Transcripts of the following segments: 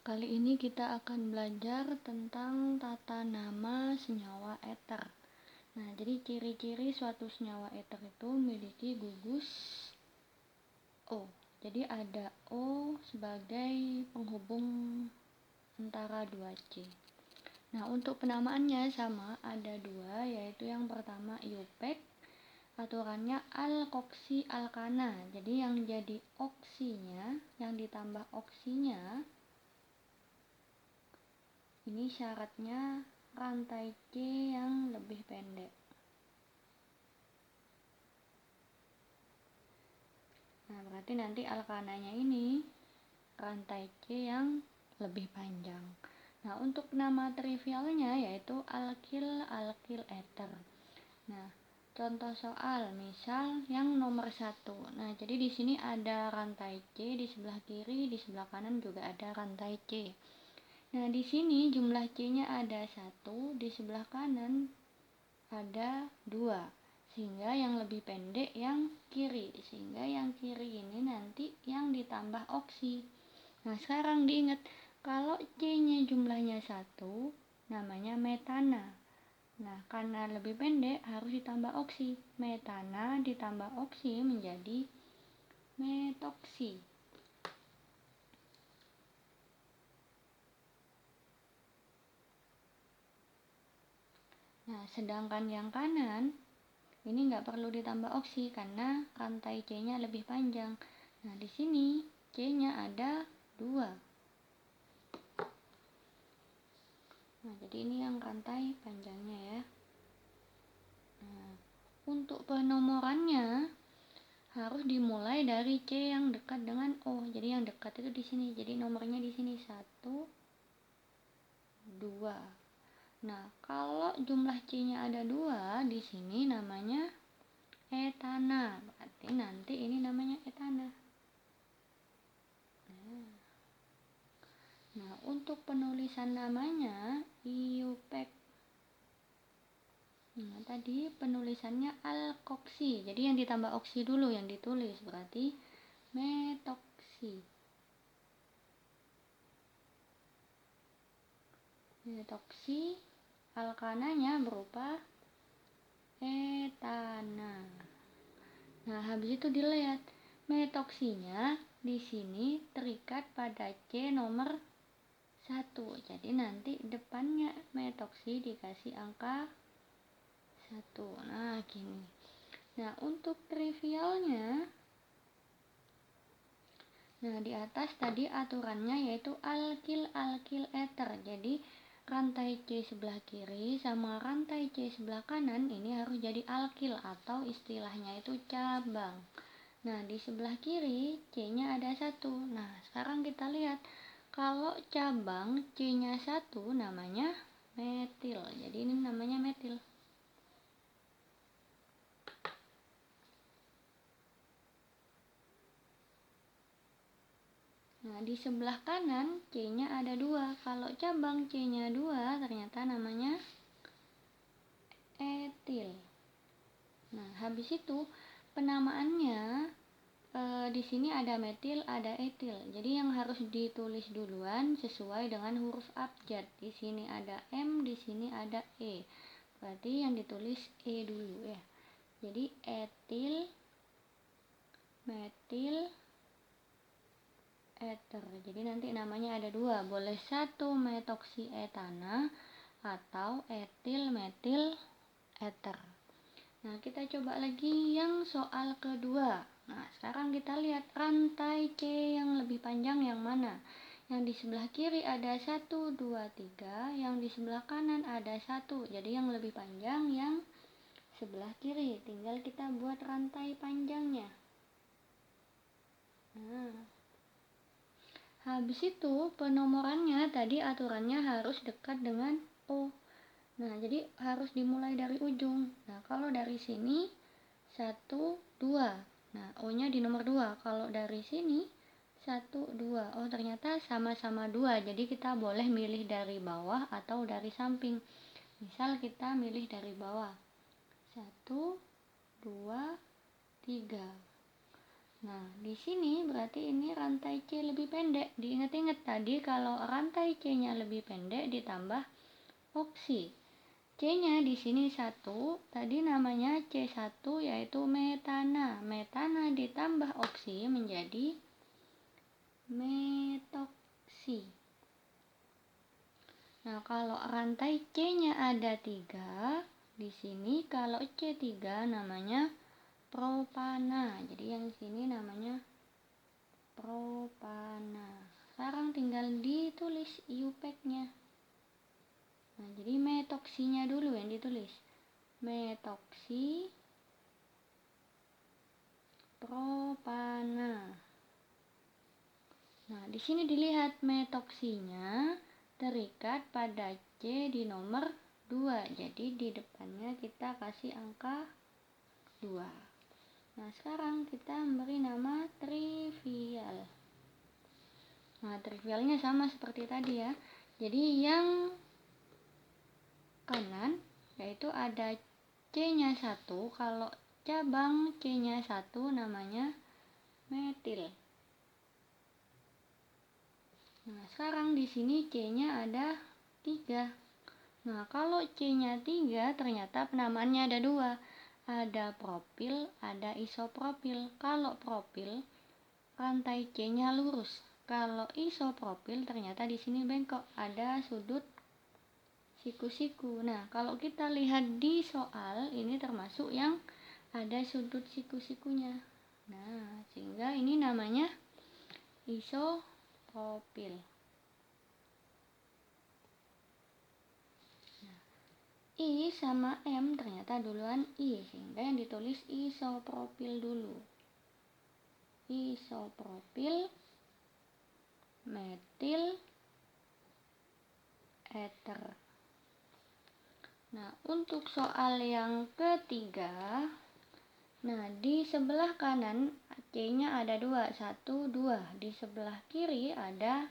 Kali ini kita akan belajar tentang tata nama senyawa eter. Nah, jadi ciri-ciri suatu senyawa eter itu memiliki gugus O. Jadi ada O sebagai penghubung antara dua C. Nah, untuk penamaannya sama, ada dua, yaitu yang pertama IUPAC, aturannya alkoksi alkana. Jadi yang jadi oksinya, yang ditambah oksinya, ini syaratnya rantai C yang lebih pendek. Nah, berarti nanti alkananya ini rantai C yang lebih panjang. Nah, untuk nama trivialnya yaitu alkil eter. Nah, contoh soal misal yang nomor 1. Nah, jadi di sini ada rantai C di sebelah kiri, di sebelah kanan juga ada rantai C. Nah, di sini jumlah C-nya ada 1, di sebelah kanan ada 2. Sehingga yang lebih pendek yang kiri. Sehingga yang kiri ini nanti yang ditambah oksi. Nah, sekarang diingat, kalau C-nya jumlahnya 1, namanya metana. Nah, karena lebih pendek harus ditambah oksi. Metana ditambah oksi menjadi metoksi. Nah, sedangkan yang kanan ini nggak perlu ditambah oksi karena rantai C-nya lebih panjang. Nah, di sini C-nya ada 2. Nah, jadi ini yang rantai panjangnya ya. Nah, untuk penomorannya harus dimulai dari C yang dekat dengan O. Jadi yang dekat itu di sini. Jadi nomornya di sini 1, 2. Nah, kalau jumlah C-nya ada 2, di sini namanya etana. Berarti nanti ini namanya etana. Nah, untuk penulisan namanya IUPAC. Nah, tadi penulisannya alkoksi. Jadi yang ditambah oksi dulu yang ditulis, berarti metoksi. Metoksi, alkananya berupa etana. Nah, habis itu dilihat metoksinya di sini terikat pada C nomor 1. Jadi nanti depannya metoksi dikasih angka 1. Nah, gini. Nah, untuk trivialnya, nah di atas tadi aturannya yaitu alkil eter. Jadi rantai C sebelah kiri sama rantai C sebelah kanan ini harus jadi alkil atau istilahnya itu cabang. Nah, di sebelah kiri C-nya ada 1. Nah, sekarang kita lihat kalau cabang C-nya 1 namanya metil. Jadi ini namanya metil. Nah, di sebelah kanan C-nya ada 2. Kalau cabang C-nya 2 ternyata namanya etil. Nah, habis itu penamaannya di sini ada metil, ada etil. Jadi yang harus ditulis duluan sesuai dengan huruf abjad. Di sini ada M, di sini ada E. Berarti yang ditulis E dulu ya. Jadi etil, metil, eter. Jadi nanti namanya ada 2. Boleh 1 metoksi etana atau etil metil eter. Nah, kita coba lagi yang soal kedua. Nah, sekarang kita lihat rantai C yang lebih panjang yang mana? Yang di sebelah kiri ada 1, 2, 3. Yang di sebelah kanan ada 1. Jadi yang lebih panjang yang sebelah kiri. Tinggal kita buat rantai panjangnya. Nah, habis itu penomorannya tadi aturannya harus dekat dengan O. Nah, jadi harus dimulai dari ujung. Nah, kalau dari sini 1, 2. Nah, O-nya di nomor 2. Kalau dari sini 1, 2. Oh, ternyata sama-sama 2. Jadi kita boleh milih dari bawah atau dari samping. Misal kita milih dari bawah. 1, 2, 3. Nah, di sini berarti ini rantai C lebih pendek. Diingat-ingat tadi kalau rantai C-nya lebih pendek ditambah oksi. C-nya di sini 1, tadi namanya C1 yaitu metana. Metana ditambah oksi menjadi metoksi. Nah, kalau rantai C-nya ada 3, di sini kalau C3 namanya propana. Jadi yang sini namanya propana. Sekarang tinggal ditulis IUPAC-nya. Nah, jadi metoksinya dulu yang ditulis. Metoksi propana. Nah, di sini dilihat metoksinya terikat pada C di nomor 2. Jadi di depannya kita kasih angka 2. Nah, sekarang kita memberi nama trivial. Nah, trivialnya sama seperti tadi ya. Jadi yang kanan yaitu ada C-nya 1. Kalau cabang C-nya 1 namanya metil. Nah, sekarang di sini C-nya ada 3. Nah, kalau C-nya 3 ternyata penamaannya ada 2. Ada propil, ada isopropil. Kalau propil, rantai C-nya lurus. Kalau isopropil ternyata di sini bengkok, ada sudut siku-siku. Nah, kalau kita lihat di soal ini termasuk yang ada sudut siku-sikunya. Nah, sehingga ini namanya isopropil. Nah, I sama M ternyata duluan I, sehingga yang ditulis isopropil dulu. Isopropil metil ether. Nah, untuk soal yang ketiga, nah di sebelah kanan C-nya ada 2, 1, 2. Di sebelah kiri ada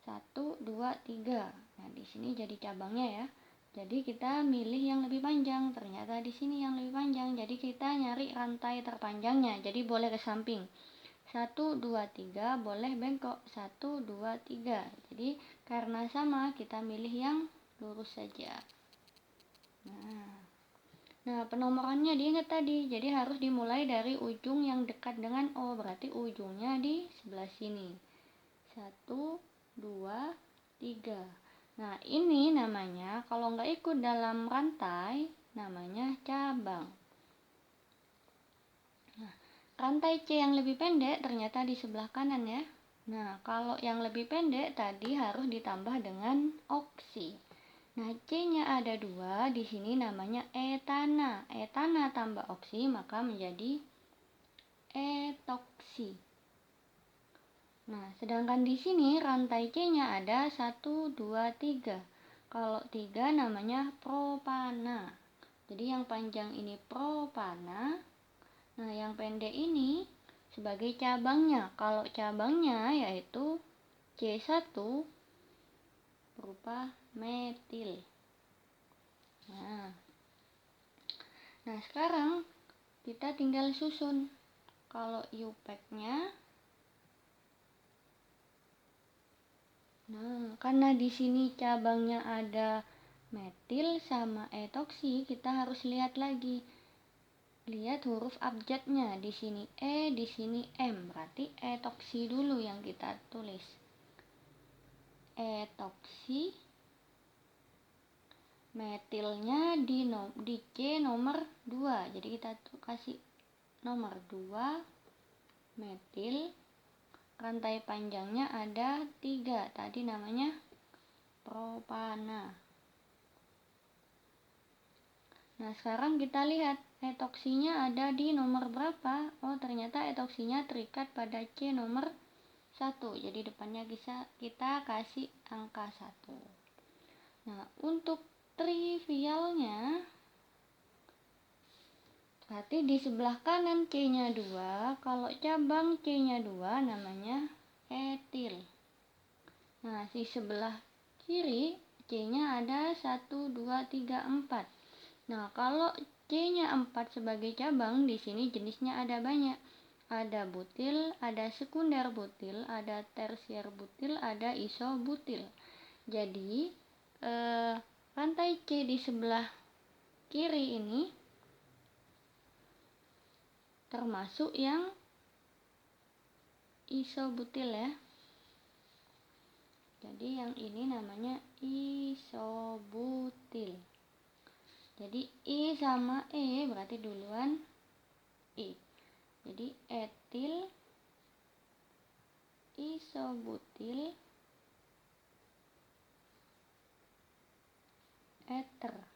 1, 2, 3. Nah, di sini jadi cabangnya ya. Jadi kita milih yang lebih panjang. Ternyata di sini yang lebih panjang. Jadi kita nyari rantai terpanjangnya. Jadi boleh ke samping. 1, 2, 3 boleh bengkok. 1, 2, 3. Jadi karena sama kita milih yang lurus saja. Nah, penomorannya diingat tadi. Jadi harus dimulai dari ujung yang dekat dengan O. Berarti ujungnya di sebelah sini. 1, 2, 3. Nah, ini namanya kalau nggak ikut dalam rantai namanya cabang. Nah, rantai C yang lebih pendek ternyata di sebelah kanan ya. Nah, kalau yang lebih pendek tadi harus ditambah dengan oksi. Nah, C-nya ada 2, di sini namanya etana. Etana tambah oksi maka menjadi etoksi. Nah, sedangkan di sini rantai C-nya ada 1, 2, 3. Kalau 3 namanya propana. Jadi yang panjang ini propana. Nah, yang pendek ini sebagai cabangnya. Kalau cabangnya yaitu C1 berupa metil. Nah, sekarang kita tinggal susun. Kalau IUPAC-nya, nah, karena di sini cabangnya ada metil sama etoksi, kita harus lihat lagi. Lihat huruf abjadnya. Di sini E, di sini M. Berarti etoksi dulu yang kita tulis. Etoksi. Metilnya di C nomor 2. Jadi kita kasih nomor 2 metil. Rantai panjangnya ada 3. Tadi namanya propana. Nah, sekarang kita lihat etoksinya ada di nomor berapa. Oh, ternyata etoksinya terikat pada C nomor 1. Jadi depannya kita kasih angka 1. Nah, untuk trivialnya berarti di sebelah kanan C-nya 2. Kalau cabang C-nya 2 namanya etil. Nah, di sebelah kiri C-nya ada 1, 2, 3, 4. Nah, kalau C-nya 4 sebagai cabang, di sini jenisnya ada banyak. Ada butil, ada sekunder butil, ada tersier butil, ada isobutil. Jadi, rantai C di sebelah kiri ini termasuk yang isobutil ya. Jadi yang ini namanya isobutil. Jadi I sama E berarti duluan I. Jadi etil isobutil eter.